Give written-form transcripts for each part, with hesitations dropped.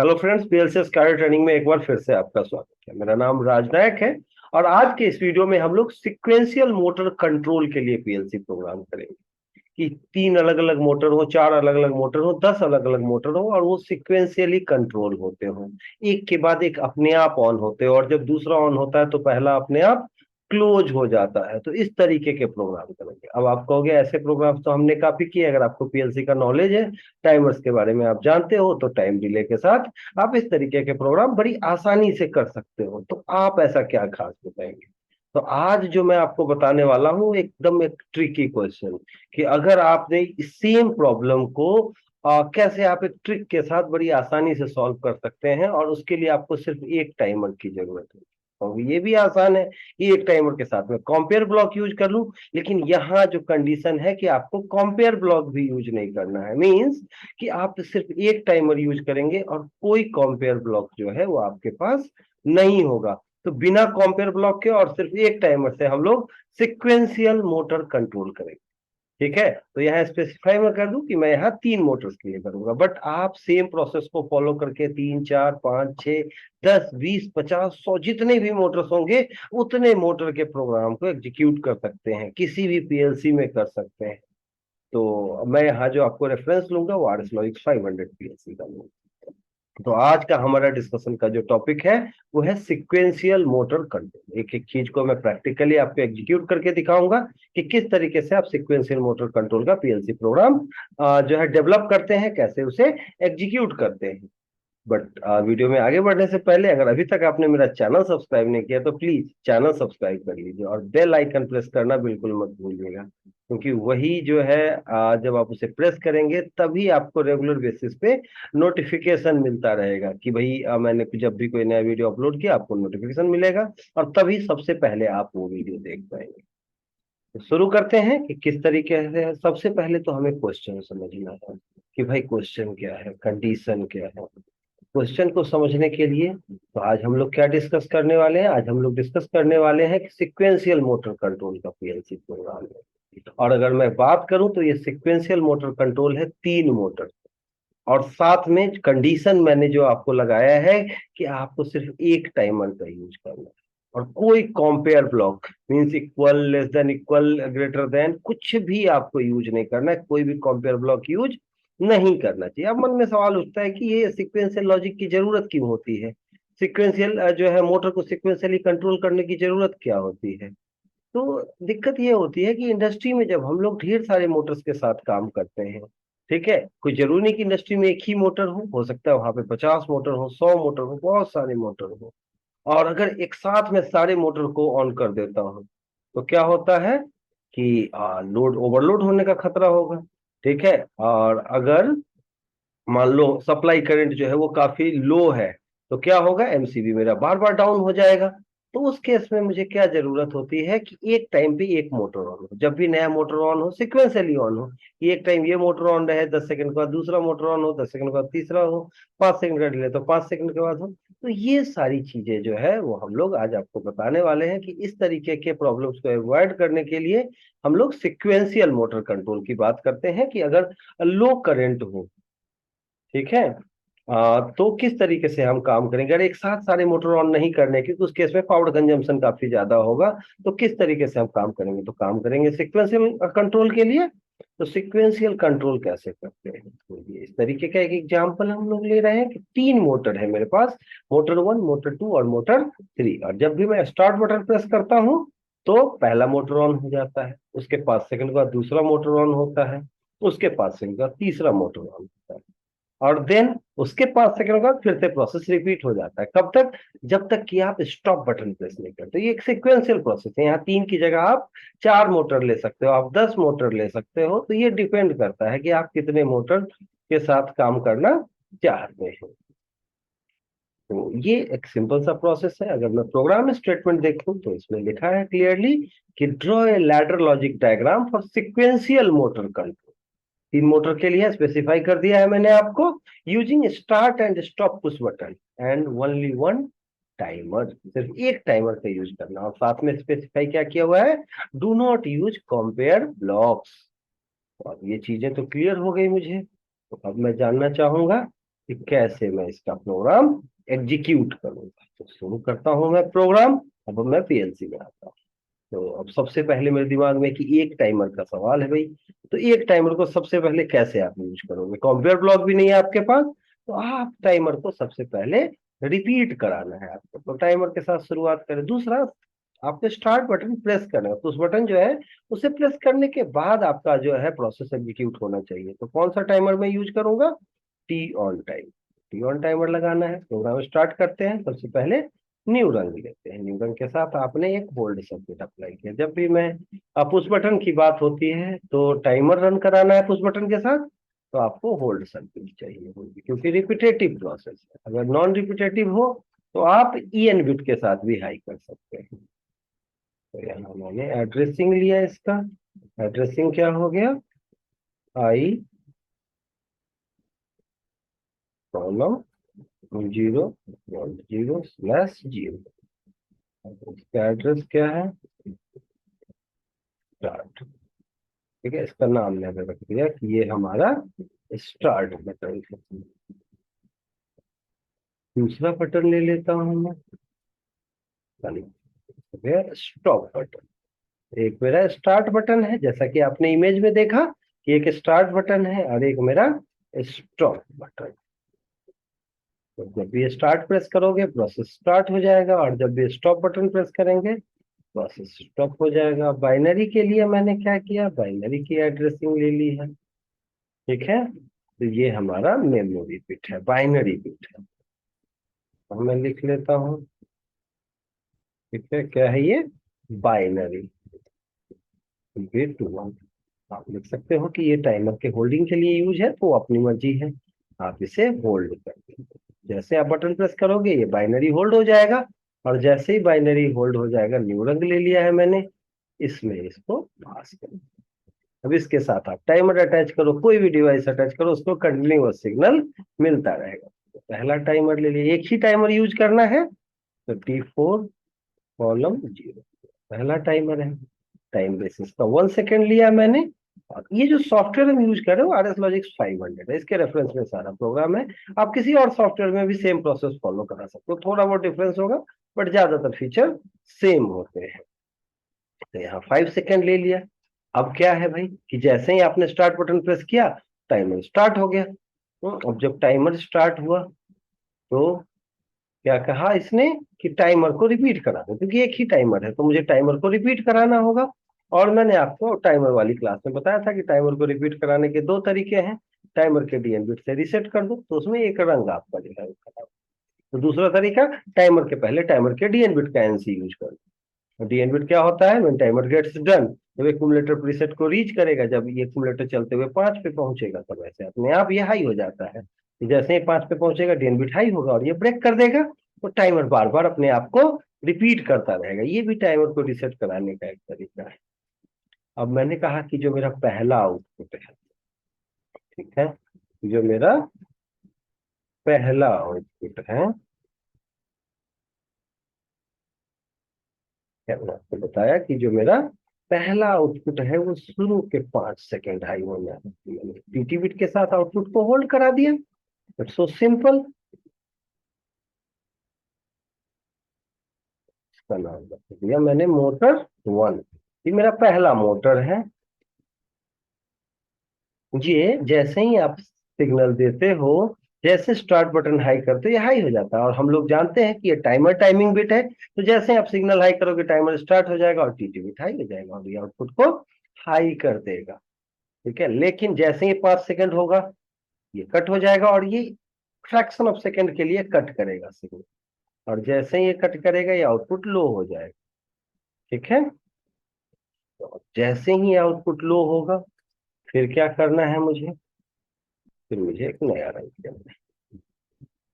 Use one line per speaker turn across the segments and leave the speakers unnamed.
Hello friends, PLC sky training में एक बार फिर से आपका स्वागत है। मेरा नाम राजनायक है और आज के इस वीडियो में हम लोग सीक्वेंशियल मोटर कंट्रोल के लिए पीएलसी प्रोग्राम करेंगे कि तीन अलग अलग मोटर हो, चार अलग अलग मोटर हो, 10 अलग अलग मोटर हो और वो सिक्वेंशियली कंट्रोल होते हो, एक के बाद एक अपने आप ऑन होते हो और जब दूसरा ऑन होता है तो पहला अपने आप क्लोज हो जाता है। तो इस तरीके के प्रोग्राम करेंगे। अब आप कहोगे ऐसे प्रोग्राम तो हमने काफी किए। अगर आपको पीएलसी का नॉलेज है, टाइमर्स के बारे में आप जानते हो, तो टाइम डिले के साथ आप इस तरीके के प्रोग्राम बड़ी आसानी से कर सकते हो। तो आप ऐसा क्या खास बताएंगे? तो आज जो मैं आपको बताने वाला हूँ एकदम एक ट्रिकी क्वेश्चन, कि अगर आपने इस सेम प्रॉब्लम को कैसे आप एक ट्रिक के साथ बड़ी आसानी से सॉल्व कर सकते हैं, और उसके लिए आपको सिर्फ एक टाइमर की जरूरत है। और ये भी आसान है कि एक टाइमर के साथ में कंपेयर ब्लॉक यूज कर लूं, लेकिन यहाँ जो कंडीशन है कि आपको कंपेयर ब्लॉक भी यूज नहीं करना है। मींस कि आप सिर्फ एक टाइमर यूज करेंगे और कोई कंपेयर ब्लॉक जो है वो आपके पास नहीं होगा। तो बिना कंपेयर ब्लॉक के और सिर्फ एक टाइमर से हम लोग सिक्वेंशियल मोटर कंट्रोल करेंगे। ठीक है, तो यहाँ स्पेसिफाई मैं कर दूं कि मैं यहाँ 3 मोटर्स के लिए करूंगा, बट आप सेम प्रोसेस को फॉलो करके 3, 4, 5, 6, 10, 20, 50, 100 जितने भी मोटर्स होंगे उतने मोटर के प्रोग्राम को एग्जीक्यूट कर सकते हैं, किसी भी पीएलसी में कर सकते हैं। तो मैं यहाँ जो आपको रेफरेंस लूंगा वो आर एस लॉजिक्स 500 पीएलसी का लूंगा। तो आज का हमारा डिस्कशन का जो टॉपिक है वो है सिक्वेंशियल मोटर कंट्रोल। एक एक चीज को मैं प्रैक्टिकली आपको एग्जीक्यूट करके दिखाऊंगा कि किस तरीके से आप सिक्वेंशियल मोटर कंट्रोल का पीएलसी प्रोग्राम जो है डेवलप करते हैं, कैसे उसे एग्जीक्यूट करते हैं। बट वीडियो में आगे बढ़ने से पहले अगर अभी तक आपने मेरा चैनल सब्सक्राइब नहीं किया तो प्लीज चैनल सब्सक्राइब कर लीजिए और बेल आइकन प्रेस करना बिल्कुल मत भूलिएगा, क्योंकि वही जो है जब आप उसे प्रेस करेंगे तभी आपको रेगुलर बेसिस पे नोटिफिकेशन मिलता रहेगा कि भाई मैंने जब भी कोई नया वीडियो अपलोड किया आपको नोटिफिकेशन मिलेगा और तभी सबसे पहले आप वो वीडियो देख पाएंगे। तो शुरू करते हैं कि किस तरीके से। सबसे पहले तो हमें क्वेश्चन समझना है कि भाई क्वेश्चन क्या है, कंडीशन क्या है। क्वेश्चन को समझने के लिए तो आज हम लोग क्या डिस्कस करने वाले हैं? आज हम लोग डिस्कस करने वाले हैं कि सिक्वेंशियल मोटर कंट्रोल का पीएलसी प्रोग्राम है। और अगर मैं बात करूं तो ये सिक्वेंशियल मोटर कंट्रोल है 3 मोटर, और साथ में कंडीशन मैंने जो आपको लगाया है कि आपको सिर्फ एक टाइमर का यूज करना है और कोई compare block means equal, less than equal, greater than कुछ भी आपको यूज नहीं करना है। कोई भी कंपेयर ब्लॉक यूज नहीं करना चाहिए। अब मन में सवाल उठता है कि ये सीक्वेंशियल लॉजिक की जरूरत क्यों होती है? सीक्वेंशियल जो है मोटर को सीक्वेंशियली कंट्रोल करने की जरूरत क्या होती है? तो दिक्कत ये होती है कि इंडस्ट्री में जब हम लोग ढेर सारे मोटर्स के साथ काम करते हैं, ठीक है, कोई जरूरी नहीं कि इंडस्ट्री में एक ही मोटर हो सकता है वहां पे 50 मोटर हो, 100 मोटर हो, बहुत सारे मोटर हो। और अगर एक साथ में सारे मोटर को ऑन कर देता हूं तो क्या होता है कि लोड ओवरलोड होने का खतरा होगा। ठीक है, और अगर मान लो सप्लाई करंट जो है वो काफी लो है तो क्या होगा, एमसीबी मेरा बार बार डाउन हो जाएगा। तो उस केस में मुझे क्या जरूरत होती है कि एक टाइम पे एक मोटर ऑन हो, जब भी नया मोटर ऑन हो सिक्वेंशियली ऑन हो, कि एक टाइम ये मोटर ऑन रहे, 10 सेकंड के बाद दूसरा मोटर ऑन हो, 10 सेकंड के बाद तीसरा हो, 5 सेकंड का डिले तो 5 सेकंड के बाद हो। तो ये सारी चीजें जो है वो हम लोग आज आपको बताने वाले हैं कि इस तरीके के प्रॉब्लम्स को अवॉइड करने के लिए हम लोग सिक्वेंशियल मोटर कंट्रोल की बात करते हैं कि अगर लो करंट हो, ठीक है, तो किस तरीके से हम काम करेंगे। अगर एक साथ सारे मोटर ऑन नहीं करने की तो उस केस में पावर कंजम्पशन काफी ज्यादा होगा। तो किस तरीके से हम काम करेंगे? तो काम करेंगे सिक्वेंशियल कंट्रोल के लिए। तो सिक्वेंशियल कंट्रोल कैसे करते हैं? तो ये इस तरीके का एक एग्जांपल हम लोग ले रहे हैं कि 3 मोटर है मेरे पास, मोटर 1, मोटर 2 और मोटर 3। और जब भी मैं स्टार्ट बटन प्रेस करता हूं तो पहला मोटर ऑन हो जाता है, उसके 5 सेकंड बाद दूसरा मोटर ऑन होता है, उसके 5 सेकंड बाद तीसरा मोटर ऑन होता है, और देन उसके 5 सेकंड बाद फिर से प्रोसेस रिपीट हो जाता है। कब तक? जब तक कि आप स्टॉप बटन प्रेस नहीं करते। तो ये एक सिक्वेंशियल प्रोसेस है। यहाँ 3 की जगह आप 4 मोटर ले सकते हो, आप 10 मोटर ले सकते हो। तो ये डिपेंड करता है कि आप कितने मोटर के साथ काम करना चाहते हैं। तो ये एक सिंपल सा प्रोसेस है। अगर मैं प्रोग्राम स्टेटमेंट देखूं तो इसमें लिखा है क्लियरली कि draw a ladder logic diagram for sequential motor control. 3 motor के लिए स्पेसिफाई कर दिया है मैंने आपको, using start and stop push button and only one timer. सिर्फ एक टाइमर का यूज करना, और साथ में स्पेसिफाई क्या किया हुआ है, do not use compare blocks. तो अब ये चीजें तो क्लियर हो गई मुझे। तो अब मैं जानना चाहूंगा कि कैसे मैं इसका प्रोग्राम एग्जीक्यूट करूंगा। तो शुरू करता हूं मैं प्रोग्राम। अब मैं पीएलसी में आता हूँ। तो अब सबसे पहले मेरे दिमाग में कि एक टाइमर का सवाल है भाई। तो एक टाइमर को सबसे पहले कैसे आप यूज करोगे? कंपेयर ब्लॉक भी नहीं है आपके पास, तो आप टाइमर को सबसे पहले रिपीट कराना है आपको। तो टाइमर के साथ शुरुआत करें। दूसरा, आपको स्टार्ट बटन प्रेस करना है। तो उस बटन जो है उसे प्रेस करने के बाद आपका जो है प्रोसेस एग्जीक्यूट होना चाहिए। तो कौन सा टाइमर मैं यूज करूंगा? T on time. T on timer लगाना है। प्रोग्राम स्टार्ट करते हैं। सबसे पहले न्यू रंग लेते हैं। न्यू रंग के साथ आपने एक होल्ड सर्किट अप्लाई किया। जब भी मैं पुश बटन की बात होती है तो टाइमर रन कराना है पुश बटन के साथ, तो आपको होल्ड सर्किट चाहिए होगी, क्योंकि रिपीटेटिव प्रोसेस है। अगर नॉन रिपीटेटिव हो तो आप ईएन बिट के साथ भी हाई कर सकते हैं। तो यहाँ मैंने एड्रेसिंग लिया इसका। एड्रेसिंग क्या हो गया? आई कॉलम 0.0/0। इसका एड्रेस क्या है? स्टार्ट। ठीक है, इसका नाम मैंने रख दिया कि ये हमारा स्टार्ट बटन है। दूसरा बटन ले लेता हूं मैं, स्टॉप बटन। एक मेरा स्टार्ट बटन है, जैसा कि आपने इमेज में देखा कि एक स्टार्ट बटन है और एक मेरा स्टॉप बटन। तो जब भी स्टार्ट प्रेस करोगे प्रोसेस स्टार्ट हो जाएगा, और जब भी स्टॉप बटन प्रेस करेंगे प्रोसेस स्टॉप हो जाएगा। बाइनरी के लिए मैंने क्या किया? बाइनरी की एड्रेसिंग ले ली है। ठीक है, तो ये हमारा मेमोरी बिट है, बाइनरी बिट है। अब मैं लिख लेता हूँ। ठीक है, क्या है ये? Binary bit 1। आप लिख सकते हो कि ये टाइमर के होल्डिंग के लिए यूज है, तो अपनी मर्जी है, आप इसे होल्ड कर दीजिए। जैसे आप बटन प्रेस करोगे ये बाइनरी होल्ड हो जाएगा, और जैसे ही बाइनरी होल्ड हो जाएगा, न्यू रंग ले लिया है मैंने, इसमें इसको पास कर। अब इसके साथ आप टाइमर अटैच करो, कोई भी डिवाइस अटैच करो, उसको कंटिन्यूअस सिग्नल मिलता रहेगा। तो पहला टाइमर ले लिया। एक ही टाइमर यूज करना है, तो T4:0 पहला टाइमर है। टाइम बेसिस का 1 सेकेंड लिया मैंने। और ये जो सॉफ्टवेयर हम यूज कर रहे हो RS Logix 500 है, इसके रेफरेंस में सारा प्रोग्राम है। आप किसी और सॉफ्टवेयर में भी सेम प्रोसेस फॉलो करा सकते हो, थोड़ा बहुत डिफरेंस होगा, बट ज्यादातर फीचर सेम होते हैं। तो यहाँ 5 सेकेंड ले लिया। अब क्या है भाई कि जैसे ही आपने स्टार्ट बटन प्रेस किया, टाइमर स्टार्ट हो गया। अब जब टाइमर स्टार्ट हुआ तो क्या कहा इसने कि टाइमर को रिपीट करा दो, क्योंकि एक ही टाइमर है तो मुझे टाइमर को रिपीट कराना होगा। और मैंने आपको टाइमर वाली क्लास में बताया था कि टाइमर को रिपीट कराने के दो तरीके हैं। टाइमर के डीएन बिट से रीसेट कर दो, तो उसमें एक रंग आपका जो है खराब। तो दूसरा तरीका, टाइमर के पहले टाइमर के डीएन बिट का एनसी यूज कर दो। डीएन बिट क्या होता है? व्हेन टाइमर गेट्स डन, जब एक्यूमुलेटर प्रीसेट को रीच करेगा, जब ये एक्यूमुलेटर चलते हुए 5 पे पहुंचेगा, तब ऐसे अपने आप ये हाई हो जाता है। जैसे ही 5 पे पहुंचेगा डीएन बिट हाई होगा और ये ब्रेक कर देगा, तो टाइमर बार बार अपने आप को रिपीट करता रहेगा। ये भी टाइमर को रिसेट कराने का एक तरीका है। अब मैंने कहा कि जो मेरा पहला आउटपुट है, ठीक है, जो मेरा पहला आउटपुट है, क्या मैंने आपको बताया कि जो मेरा पहला आउटपुट है वो शुरू के 5 सेकेंड हाई होना है। टीटी बिट के साथ आउटपुट को होल्ड करा दिया। It's so simple. इसका नाम रख दिया मैंने मोटर 1। ये मेरा पहला मोटर है। ये जैसे ही आप सिग्नल देते हो, जैसे स्टार्ट बटन हाई करते हो ये हाई हो जाता है, और हम लोग जानते हैं कि ये टाइमर टाइमिंग बिट है। तो जैसे ही आप सिग्नल हाई करोगे टाइमर स्टार्ट हो जाएगा और टीटी बिट हाई हो जाएगा, और ये आउटपुट को हाई कर देगा। ठीक है, लेकिन जैसे ही 5 सेकेंड होगा ये कट हो जाएगा, और ये फ्रैक्शन ऑफ सेकेंड के लिए कट करेगा सिग्नल, और जैसे ही ये कट करेगा ये आउटपुट लो हो जाएगा। ठीक है, तो जैसे ही आउटपुट लो होगा, फिर क्या करना है मुझे? फिर मुझे एक नया रंग देना है।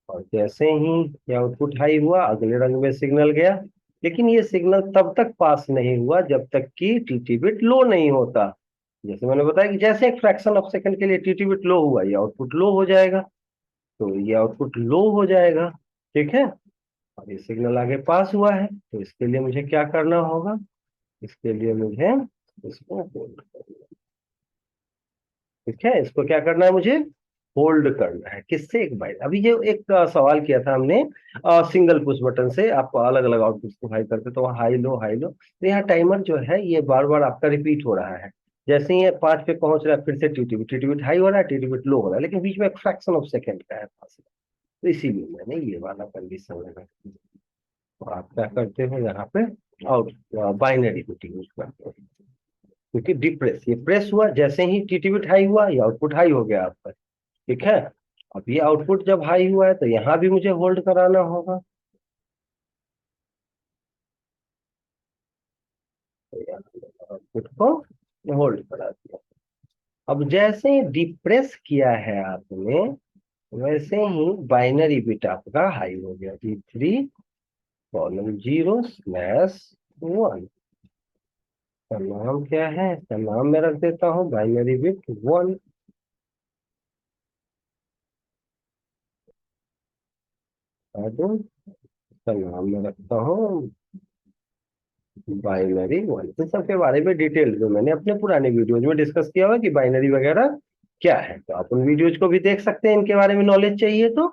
और जैसे ही ये आउटपुट हाई हुआ, अगले रंग में सिग्नल गया। लेकिन ये सिग्नल तब तक पास नहीं हुआ जब तक कि टीटी बिट लो नहीं होता। जैसे मैंने बताया कि जैसे एक फ्रैक्शन ऑफ सेकंड के लिए टीटी बिट लो हुआ, ये आउटपुट लो हो जाएगा। तो ये आउटपुट लो हो जाएगा। ठीक है, और ये सिग्नल आगे पास हुआ है, तो इसके लिए मुझे क्या करना होगा? इसके लिए मुझे इसको होल्ड करना है। ठीक है, इसको क्या करना है मुझे? होल्ड करना है किससे, एक बाइट। अभी ये एक सवाल किया था हमने सिंगल पुश बटन से, आप अलग अलग आउटपुट को हाई करते तो हाई लो, तो यहाँ टाइमर जो है ये बार बार आपका रिपीट हो रहा है। जैसे ही ये 5 पे पहुंच रहा है फिर से टीटीबिट हाई हो रहा है, टीटीबिट लो हो रहा है, लेकिन बीच में एक फ्रैक्शन ऑफ सेकेंड का है पास, तो इसीलिए मैंने ये वाला कंडीशन लगा। तो आप क्या करते हो यहाँ पे आउट बाइनरी बिट यूज करते हो, क्योंकि डिप्रेस ये प्रेस हुआ, जैसे ही टीटीबिट हाई हुआ ये आउटपुट हाई हो गया आपका। ठीक है, अब ये आउटपुट जब हाई हुआ है तो यहाँ भी मुझे होल्ड कराना होगा, तो यहाँ आउटपुट को होल्ड करा दिया। अब जैसे ही डिप्रेस किया है आपने, वैसे ही बाइनरी बिट आपका हाई हो गया, D3 कॉलम 0 स्लैश 1। का नाम क्या है, इसका नाम मैं रख देता हूँ बाइनरी बिट 1। इसका नाम मैं रखता हूँ बाइनरी 1। इन सब के बारे में डिटेल में मैंने अपने पुराने वीडियोज में डिस्कस किया हुआ कि बाइनरी वगैरह क्या है, तो आप उन वीडियोज को भी देख सकते हैं, इनके बारे में नॉलेज चाहिए तो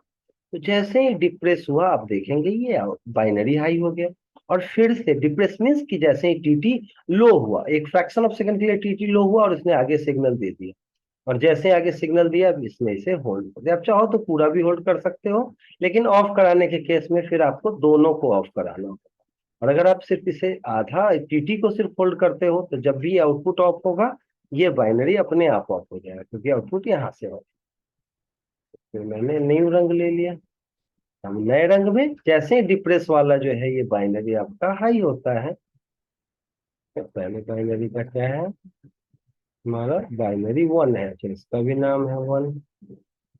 जैसे ही डिप्रेस हुआ आप देखेंगे ये बाइनरी हाई हो गया, और फिर से डिप्रेस मीन्स कि जैसे ही टीटी लो हुआ, एक फ्रैक्शन ऑफ सेकंड के लिए टीटी लो हुआ और इसने आगे सिग्नल दे दिया, और जैसे आगे सिग्नल दिया अब इसने इसे होल्ड कर दिया। आप चाहो तो पूरा भी होल्ड कर सकते हो, लेकिन ऑफ कराने के केस में फिर आपको दोनों को ऑफ कराना होगा। और अगर आप सिर्फ इसे आधा टीटी को सिर्फ होल्ड करते हो तो जब भी आउटपुट ऑफ होगा ये बाइनरी अपने आप ऑफ हो जाएगा, क्योंकि आउटपुट यहाँ से ऑफ। फिर मैंने न्यू रंग ले लिया। हम नए रंग में जैसे ही डिप्रेस वाला जो है ये बाइनरी आपका हाई होता है, तो पहले बाइनरी का क्या है, हमारा बाइनरी 1 है, तो इसका भी नाम है 1।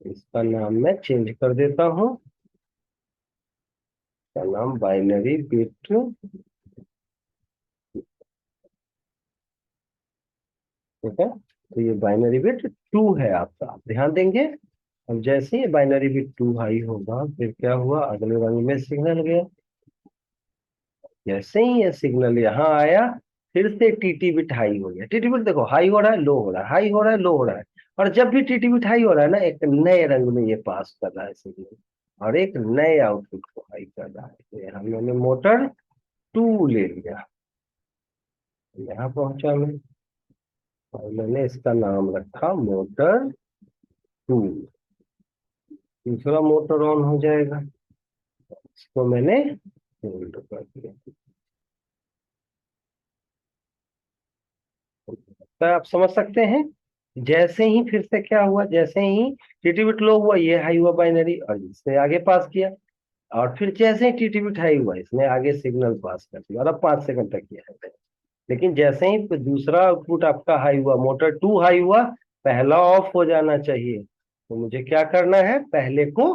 इसका नाम मैं चेंज कर देता हूँ, इसका नाम बाइनरी बिट, ठीक है, तो ये बाइनरी बिट 2 है आपका, आप ध्यान देंगे। अब जैसे ही बाइनरी बिट 2 हाई होगा फिर क्या हुआ, अगले रंग में सिग्नल गया। जैसे ही ये सिग्नल यहाँ आया फिर से टीटी बिट हाई हो गया। टीटी बिट देखो हाई हो रहा है लो हो रहा है, हाई हो रहा है लो हो रहा है, और जब भी टीटी बिट हाई हो रहा है ना एक नए रंग में ये पास कर रहा है सिग्नल, और एक नए आउटपुट को हाई कर रहा है। तो यहाँ मैंने मोटर 2 ले लिया, यहाँ पहुंचा मैं, और मैंने इसका नाम रखा मोटर 2। दूसरा मोटर ऑन हो जाएगा, इसको मैंने होल्ड कर दिया। तो आप समझ सकते हैं, जैसे ही फिर से क्या हुआ, जैसे ही टीटी बिट लो हुआ ये हाई हुआ बाइनरी और इसने आगे पास किया, और फिर जैसे ही टीटी बिट हाई हुआ इसने आगे सिग्नल पास कर दिया, और अब 5 सेकंड तक किया है। लेकिन जैसे ही दूसरा आउटपुट आपका हाई हुआ, मोटर 2 हाई हुआ, पहला ऑफ हो जाना चाहिए, तो मुझे क्या करना है, पहले को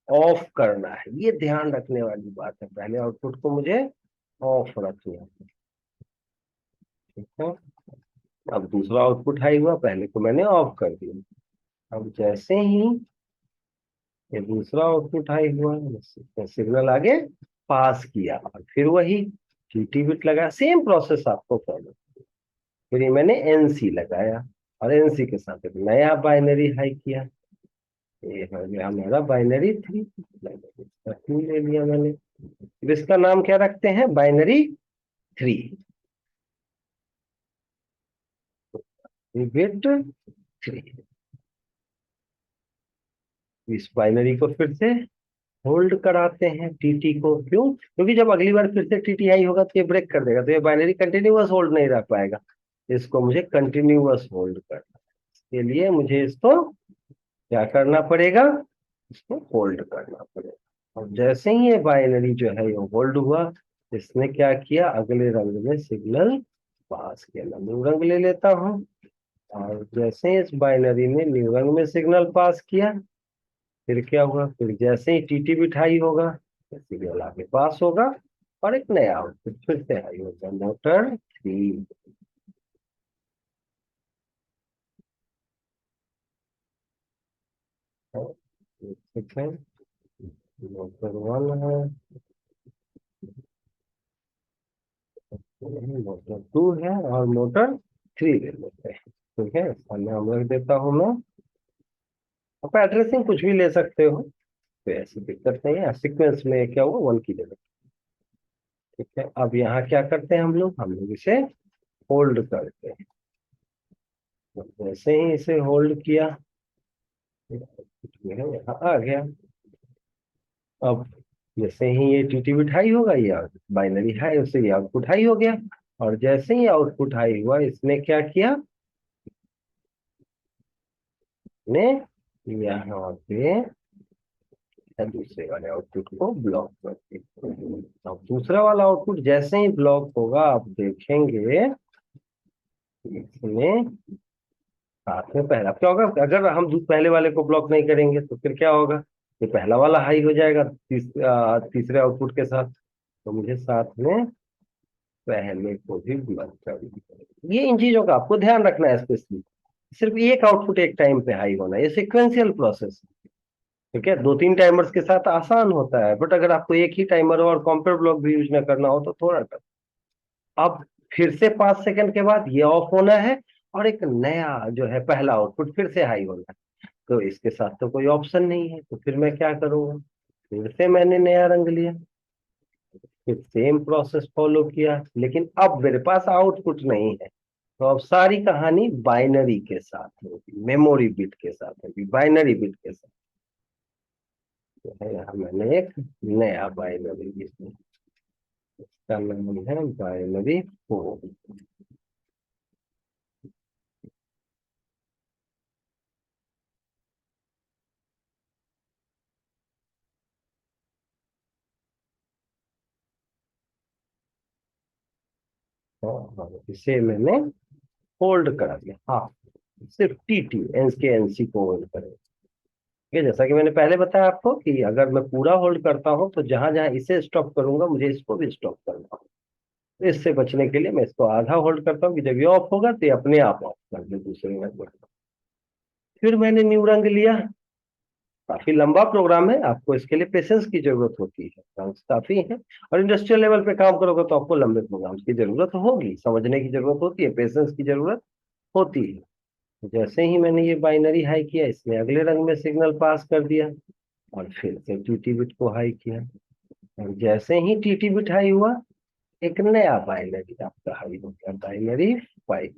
ऑफ करना है। ये ध्यान रखने वाली बात है, पहले आउटपुट को मुझे ऑफ रखना है। ठीक है, अब दूसरा आउटपुट हाई हुआ, पहले को मैंने ऑफ कर दिया। अब जैसे ही ये दूसरा आउटपुट हाई हुआ, सिग्नल आगे पास किया, और फिर वही टीटी बिट लगा, सेम प्रोसेस आपको फॉलो। फिर ये मैंने एनसी लगाया, और एनसी के साथ एक नया बाइनरी हाई किया, ये हो गया हमारा बाइनरी 3। बाइनरी 2 ले लिया मैंने, फिर इसका नाम क्या रखते हैं, बाइनरी 3 बिट 3। इस बाइनरी को फिर से होल्ड कराते हैं टीटी को, क्यों, क्योंकि जब अगली बार फिर से टीटी आई होगा तो ये ब्रेक कर देगा, तो ये बाइनरी कंटिन्यूअस होल्ड नहीं रह पाएगा, इसको मुझे कंटिन्यूअस होल्ड करना है। इसके लिए मुझे इसको क्या करना पड़ेगा, इसको होल्ड करना पड़ेगा। और जैसे ही ये बाइनरी जो है ये होल्ड हुआ, इसने क्या किया, अगले रंग में सिग्नल पास किया। मैं न्यू रंग ले लेता हूँ, और जैसे ही इस बाइनरी ने न्यू रंग में सिग्नल पास किया, फिर क्या हुआ, फिर जैसे ही टीटी बिट हाई होगा तो सिग्नल आगे पास होगा, और एक नया आउटपुट फिर से हाई होगा, मोटर 3। ठीक है, मोटर 1 है, मोटर 2 है, और मोटर 3 ले लेते हैं। ठीक है, इसका नाम रख देता हूं मैं आप एड्रेसिंग कुछ भी ले सकते हो, तो ऐसी दिक्कत नहीं है। सीक्वेंस में क्या हुआ, 1 की जगह। ठीक है, अब यहाँ क्या करते हैं हम लोग इसे होल्ड करते हैं। तो जैसे ही इसे होल्ड किया, यहाँ आ गया। अब जैसे ही ये टीटीबिट हाई होगा, ये बाइनरी हाई, उससे ये आउटपुट हाई हो गया। और जैसे ही आउटपुट हाई हुआ, इसने क्या किया, ने यहाँ पे दूसरे वाले आउटपुट को ब्लॉक कर दिया। अब दूसरा वाला आउटपुट जैसे ही ब्लॉक होगा, आप देखेंगे इसमें साथ में पहला क्या होगा। अगर हम पहले वाले को ब्लॉक नहीं करेंगे तो फिर क्या होगा, ये पहला वाला हाई हो जाएगा तीसरे आउटपुट के साथ। तो मुझे साथ में पहले को भी ब्लॉक कर दिया। ये इन चीजों का आपको ध्यान रखना है स्पेशली। सिर्फ एक आउटपुट एक टाइम पे हाई होना, ये सिक्वेंशियल प्रोसेस। ठीक है, 2-3 टाइमर्स के साथ आसान होता है, बट अगर आपको एक ही टाइमर और कंपेयर ब्लॉक भी यूज ना करना हो तो थोड़ा टफ। अब फिर से 5 सेकंड के बाद ये ऑफ होना है, और एक नया जो है पहला आउटपुट फिर से हाई होना है। तो इसके साथ तो कोई ऑप्शन नहीं है, तो फिर मैं क्या करूंगा, फिर से मैंने नया रंग लिया, फिर सेम प्रोसेस फॉलो किया, लेकिन अब मेरे पास आउटपुट नहीं है। तो अब सारी कहानी बाइनरी के साथ होगी, मेमोरी बिट के साथ होगी, बाइनरी बिट के साथ। तो है यहाँ मैंने एक नया बाइनरी, इसका नाम है बाइनरी 4। इसे मैंने होल्ड करा दिया। हाँ, सिर्फ टीटी एन के एनसी को होल्ड करें। ठीक है, जैसा कि मैंने पहले बताया आपको कि अगर मैं पूरा होल्ड करता हूं तो जहां जहां इसे स्टॉप करूंगा, मुझे इसको भी स्टॉप करना होगा। तो इससे बचने के लिए मैं इसको आधा होल्ड करता हूँ कि जब ये ऑफ होगा तो ये अपने आप ऑफ कर दे दूसरे नेटवर्क। फिर मैंने न्यू रंग लिया। काफी लंबा प्रोग्राम है, आपको इसके लिए पेशेंस की जरूरत होती है, रंग्स काफी है। और इंडस्ट्रियल लेवल पे काम करोगे तो आपको लंबे प्रोग्राम्स की जरूरत होगी, समझने की जरूरत होती है, पेशेंस की जरूरत होती है। जैसे ही मैंने ये बाइनरी हाई किया, इसने अगले रंग में सिग्नल पास कर दिया, और फिर से टीटी बिट को हाई किया। और जैसे ही टीटी बिट हाई हुआ, एक नया बाइनरी आपका हाई हो गया, बाइनरी 5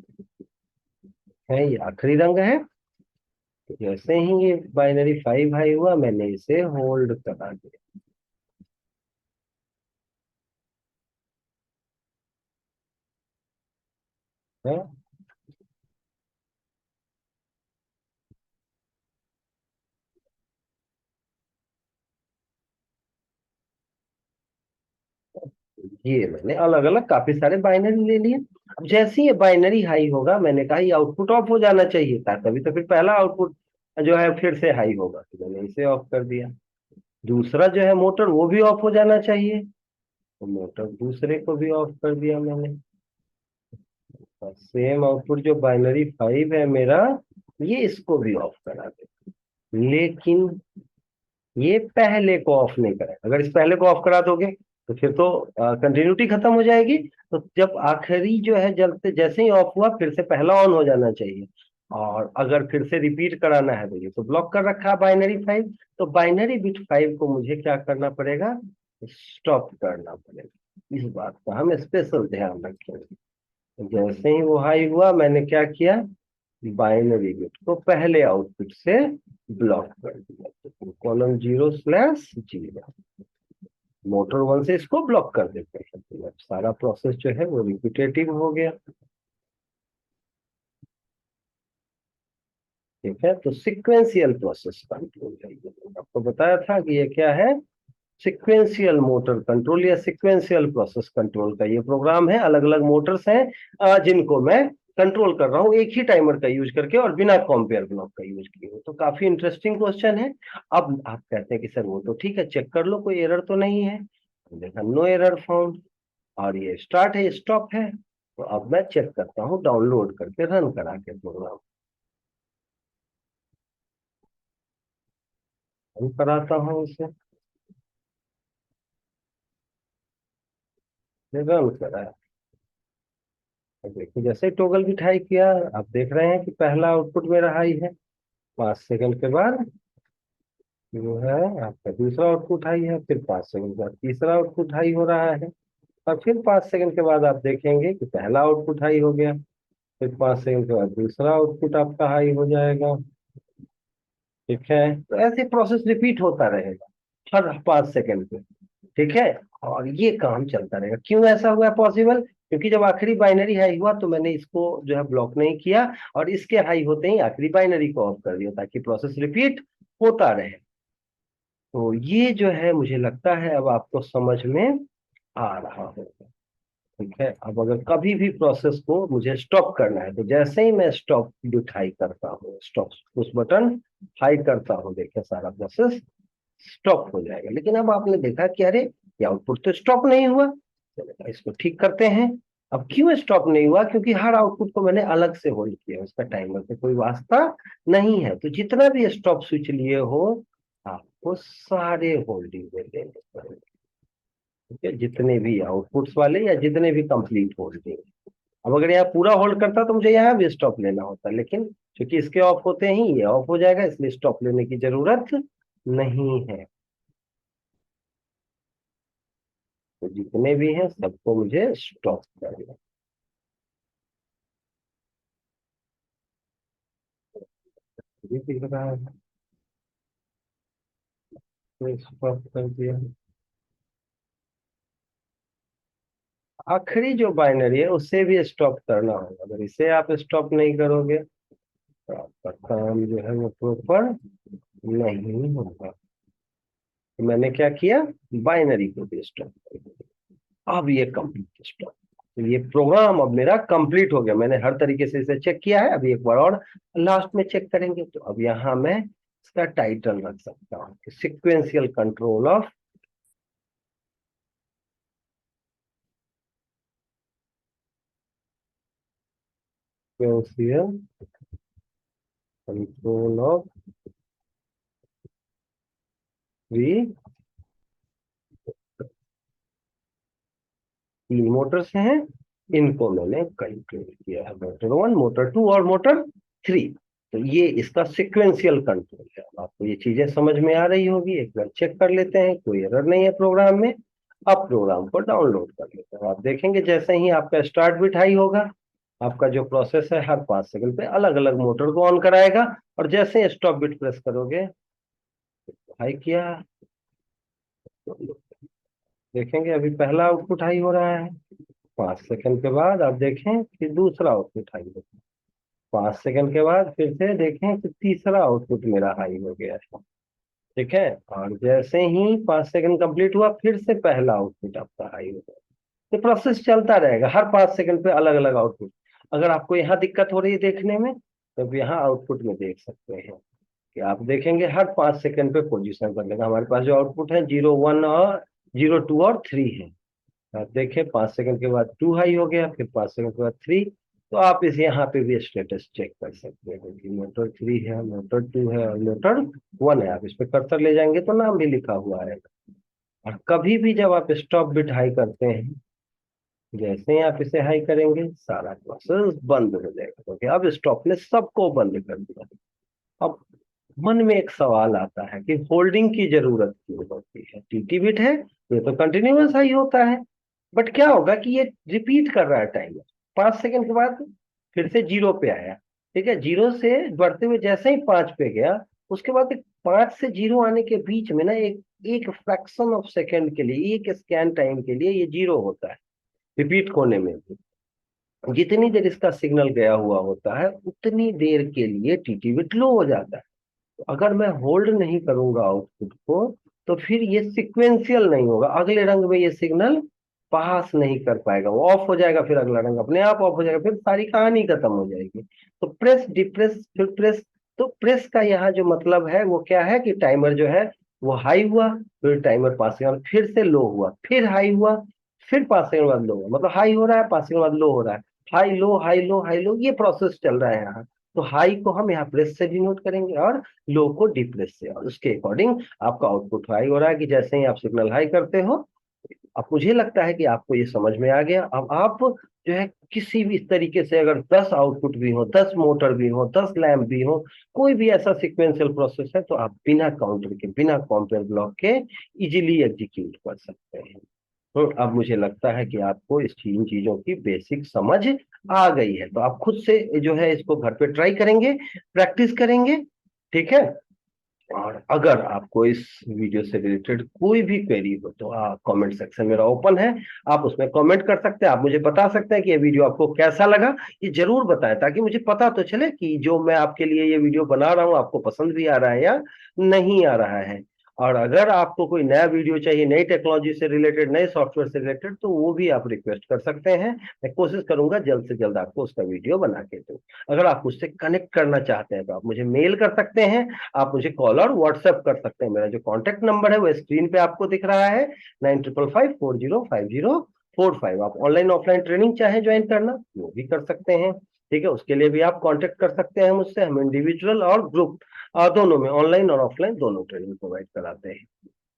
है, ये आखिरी रंग है। तो जैसे ही ये बाइनरी 5 हाई हुआ, मैंने इसे होल्ड करा दिया है। ये मैंने अलग अलग काफी सारे बाइनरी ले लिए। अब जैसे ही ये बाइनरी हाई होगा, मैंने कहा ये आउटपुट ऑफ हो जाना चाहिए था, तभी तो फिर पहला आउटपुट जो है फिर से हाई होगा, तो मैंने इसे ऑफ कर दिया। दूसरा जो है मोटर, वो भी ऑफ हो जाना चाहिए, तो मोटर दूसरे को भी ऑफ कर दिया मैंने। सेम आउटपुट जो बाइनरी 5 है मेरा, ये इसको भी ऑफ करा दे। लेकिन ये पहले को ऑफ नहीं करें। अगर इस पहले को ऑफ करा दोगे तो फिर तो कंटिन्यूटी खत्म हो जाएगी। तो जब आखिरी जो है जलते जैसे ही ऑफ हुआ, फिर से पहला ऑन हो जाना चाहिए। और अगर फिर से रिपीट कराना है तो ये तो ब्लॉक कर रखा है बाइनरी 5। तो बाइनरी बिट 5 को मुझे क्या करना पड़ेगा, स्टॉप करना पड़ेगा। इस बात का हम स्पेशल ध्यान रखेंगे। जैसे ही वो हाई हुआ, मैंने क्या किया, बाइनरी बिट को पहले आउटपुट से ब्लॉक कर दिया। तो कॉलम 0/0 मोटर 1 से इसको ब्लॉक कर देते हैं, तो सारा प्रोसेस जो है वो रिपीटेटिव हो गया। ठीक है, तो सिक्वेंशियल प्रोसेस कंट्रोल है ये। आपको बताया था कि ये क्या है, सिक्वेंशियल मोटर कंट्रोल या सिक्वेंशियल प्रोसेस कंट्रोल का ये प्रोग्राम है। अलग अलग मोटर्स हैं जिनको मैं कंट्रोल कर रहा हूँ एक ही टाइमर का यूज करके और बिना कंपेयर ब्लॉक का यूज किए हुए। तो काफी इंटरेस्टिंग क्वेश्चन है। अब आप कहते हैं कि सर वो तो ठीक है, चेक कर लो कोई एरर तो नहीं है। देखा, नो एरर फाउंड, और ये स्टार्ट है, स्टॉप है। तो अब मैं चेक करता हूँ डाउनलोड करके रन करा के प्रोग्राम रन कराता हूँ इसे। रन करा, देखिए जैसे टोगल भी हाई किया, आप देख रहे हैं कि पहला आउटपुट मेरा हाई है। 5 सेकंड के बाद जो है आपका दूसरा आउटपुट हाई है, फिर 5 सेकंड के बाद तीसरा आउटपुट हाई हो रहा है, और फिर 5 सेकंड के बाद आप देखेंगे कि पहला आउटपुट हाई हो गया, फिर 5 सेकंड के बाद दूसरा आउटपुट आपका हाई हो जाएगा। ठीक है, तो ऐसे प्रोसेस रिपीट होता रहेगा हर 5 सेकंड पे। ठीक है, और ये काम चलता रहेगा। क्यों ऐसा हुआ पॉसिबल? क्योंकि जब आखिरी बाइनरी हाई हुआ तो मैंने इसको जो है ब्लॉक नहीं किया, और इसके हाई होते ही आखिरी बाइनरी को ऑफ कर दिया, ताकि प्रोसेस रिपीट होता रहे। तो ये जो है मुझे लगता है अब आपको समझ में आ रहा होगा। ठीक है, अब अगर कभी भी प्रोसेस को मुझे स्टॉप करना है, तो जैसे ही मैं स्टॉप बिट हाई करता हूँ, स्टॉप उस बटन हाई करता हूँ, देखिए सारा प्रोसेस स्टॉप हो जाएगा। लेकिन अब आपने देखा कि अरे ये आउटपुट तो स्टॉप नहीं हुआ, चलो इसको ठीक करते हैं। अब क्यों स्टॉप नहीं हुआ? क्योंकि हर आउटपुट को मैंने अलग से होल्ड किया, उसका टाइमर से कोई वास्ता नहीं है। तो जितना भी स्टॉप स्विच लिए हो, आपको सारे होल्डिंग में लेने पड़ेंगे। ठीक है, जितने भी आउटपुट्स वाले या जितने भी कंप्लीट होल्डिंग। अब अगर यहाँ पूरा होल्ड करता तो मुझे यहाँ भी स्टॉप लेना होता, लेकिन क्योंकि इसके ऑफ होते ही ये ऑफ हो जाएगा, इसलिए स्टॉप लेने की जरूरत नहीं है। तो जितने भी हैं सबको मुझे स्टॉप करना। ये दिख रहा है, तो स्टॉप कर दिया। आखिरी जो बाइनरी है उसे भी स्टॉप करना होगा। अगर इसे आप स्टॉप नहीं करोगे तो आपका काम जो है वो प्रॉपर नहीं होगा। तो मैंने क्या किया, बाइनरी को भी स्टॉप कर दिया। अब ये कंप्लीट स्टॉप, तो ये प्रोग्राम अब मेरा कंप्लीट हो गया। मैंने हर तरीके से इसे चेक किया है। अभी एक बार और लास्ट में चेक करेंगे। तो अब यहाँ मैं इसका टाइटल रख सकता हूँ, sequential control of sequential control of three. तीन मोटर्स हैं, इनको मैंने कंट्रोल किया है, मोटर 1, मोटर 2 और मोटर 3। तो ये इसका सिक्वेंशियल कंट्रोल है। आपको ये चीजें समझ में आ रही होगी। एक बार चेक कर लेते हैं, कोई एरर नहीं है प्रोग्राम में। अब प्रोग्राम को डाउनलोड कर लेते हैं। आप देखेंगे जैसे ही आपका स्टार्ट बिट हाई होगा, आपका जो प्रोसेस है हर 5 सेकंड पे अलग अलग मोटर को ऑन कराएगा, और जैसे ही स्टॉप बिट प्रेस करोगे, हाई किया, तो देखेंगे अभी पहला आउटपुट हाई हो रहा है। 5 सेकंड के बाद आप देखें कि दूसरा आउटपुट हाई हो गया। 5 सेकंड के बाद फिर से देखें कि तीसरा आउटपुट मेरा हाई हो गया है। ठीक है, और जैसे ही 5 सेकंड कंप्लीट हुआ, फिर से पहला आउटपुट आपका हाई हो गया। ये प्रोसेस चलता रहेगा, हर 5 सेकंड पे अलग अलग आउटपुट। अगर आपको यहाँ दिक्कत हो रही है देखने में, तो आप यहाँ आउटपुट में देख सकते हैं कि आप देखेंगे हर 5 सेकंड पे पोजीशन बदलेगा। हमारे पास जो आउटपुट है 0, 1 और 0, 2 और 3 है। आप देखें 5 सेकंड के बाद 2 हाई हो गया, फिर 5 सेकंड के बाद 3। तो आप इस यहाँ पे भी स्टेटस चेक कर सकते हैं कि मोटर 3 है, मोटर 2 है और मोटर 1 है। आप इस पे कर्सर ले जाएंगे तो नाम भी लिखा हुआ है। और कभी भी जब आप स्टॉप बिट हाई करते हैं, जैसे ही आप इसे हाई करेंगे, सारा प्रोसेस बंद हो जाएगा, क्योंकि अब स्टॉप ने सबको बंद कर दिया। अब मन में एक सवाल आता है कि होल्डिंग की जरूरत क्यों होती है? टीटी बिट है, ये तो कंटिन्यूअस हाई होता है। बट क्या होगा कि ये रिपीट कर रहा है टाइमर। 5 सेकंड के बाद फिर से 0 पे आया। ठीक है, 0 से बढ़ते हुए जैसे ही 5 पे गया, उसके बाद 5 से 0 आने के बीच में ना एक एक फ्रैक्शन ऑफ सेकंड के लिए, एक स्कैन टाइम के लिए ये 0 होता है रिपीट होने में। जितनी देर इसका सिग्नल गया हुआ होता है, उतनी देर के लिए टीटी बिट लो हो जाता है। तो अगर मैं होल्ड नहीं करूंगा आउटपुट को, तो फिर ये सिक्वेंशियल नहीं होगा, अगले रंग में ये सिग्नल पास नहीं कर पाएगा, वो ऑफ हो जाएगा, फिर अगला रंग अपने आप ऑफ हो जाएगा, फिर सारी कहानी खत्म हो जाएगी। तो प्रेस डिप्रेस फिर प्रेस। तो प्रेस का यहाँ जो मतलब है वो क्या है कि टाइमर जो है वो हाई हुआ, फिर टाइमर 5 सेकंड फिर से लो हुआ, फिर हाई हुआ, फिर 5 सेकंड बाद लो हुआ। मतलब हाई हो रहा है, 5 सेकंड बाद लो हो रहा है, high low high low high low, ये प्रोसेस चल रहा है यहाँ। तो हाई को हम यहाँ प्रेस से डिनोट करेंगे और लो को डिप्रेस से, और उसके अकॉर्डिंग आपका आउटपुट हाई हो रहा है कि जैसे ही आप सिग्नल हाई करते हो। अब मुझे लगता है कि आपको ये समझ में आ गया। अब आप जो है किसी भी इस तरीके से अगर 10 आउटपुट भी हो, 10 मोटर भी हो, 10 लैंप भी हो, कोई भी ऐसा सीक्वेंशियल प्रोसेस है तो आप बिना काउंटर के, बिना कंपेयर ब्लॉक के इजीली एग्जीक्यूट कर सकते हैं। अब मुझे लगता है कि आपको इन चीजों की बेसिक समझ आ गई है, तो आप खुद से जो है इसको घर पे ट्राई करेंगे, प्रैक्टिस करेंगे, ठीक है। और अगर आपको इस वीडियो से रिलेटेड कोई भी क्वेरी हो तो कमेंट सेक्शन मेरा ओपन है, आप उसमें कमेंट कर सकते हैं। आप मुझे बता सकते हैं कि ये वीडियो आपको कैसा लगा, ये जरूर बताएं, ताकि मुझे पता तो चले कि जो मैं आपके लिए ये वीडियो बना रहा हूं आपको पसंद भी आ रहा है या नहीं आ रहा है। और अगर आपको कोई नया वीडियो चाहिए, नई टेक्नोलॉजी से रिलेटेड, नए सॉफ्टवेयर से रिलेटेड, तो वो भी आप रिक्वेस्ट कर सकते हैं। मैं कोशिश करूंगा जल्द से जल्द आपको उसका वीडियो बना के दूं। अगर आप मुझसे कनेक्ट करना चाहते हैं तो आप मुझे मेल कर सकते हैं, आप मुझे कॉल और व्हाट्सएप कर सकते हैं। मेरा जो कॉन्टैक्ट नंबर है वो स्क्रीन पे आपको दिख रहा है, 9555405045। आप ऑनलाइन ऑफलाइन ट्रेनिंग चाहे ज्वाइन करना वो भी कर सकते हैं, ठीक है। उसके लिए भी आप कांटेक्ट कर सकते हैं मुझसे। हम इंडिविजुअल और ग्रुप दोनों में, ऑनलाइन और ऑफलाइन दोनों ट्रेनिंग प्रोवाइड कराते हैं,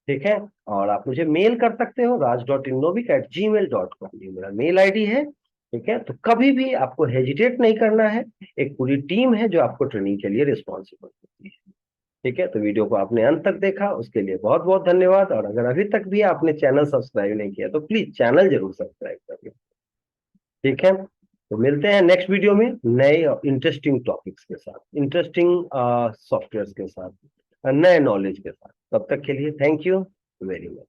ठीक है। और आप मुझे मेल कर सकते हो, raj.innovik@gmail.com, ये मेरा मेल आईडी है, ठीक है। तो कभी भी आपको हेजिटेट नहीं करना है, एक पूरी टीम है जो आपको ट्रेनिंग के लिए रिस्पॉन्सिबल होती है, ठीक है। तो वीडियो को आपने अंत तक देखा उसके लिए बहुत बहुत धन्यवाद। और अगर अभी तक भी आपने चैनल सब्सक्राइब नहीं किया तो प्लीज चैनल जरूर सब्सक्राइब करिए, ठीक है। तो मिलते हैं नेक्स्ट वीडियो में नए और इंटरेस्टिंग टॉपिक्स के साथ, इंटरेस्टिंग सॉफ्टवेयर के साथ, नए नॉलेज के साथ। तब तक के लिए थैंक यू वेरी मच।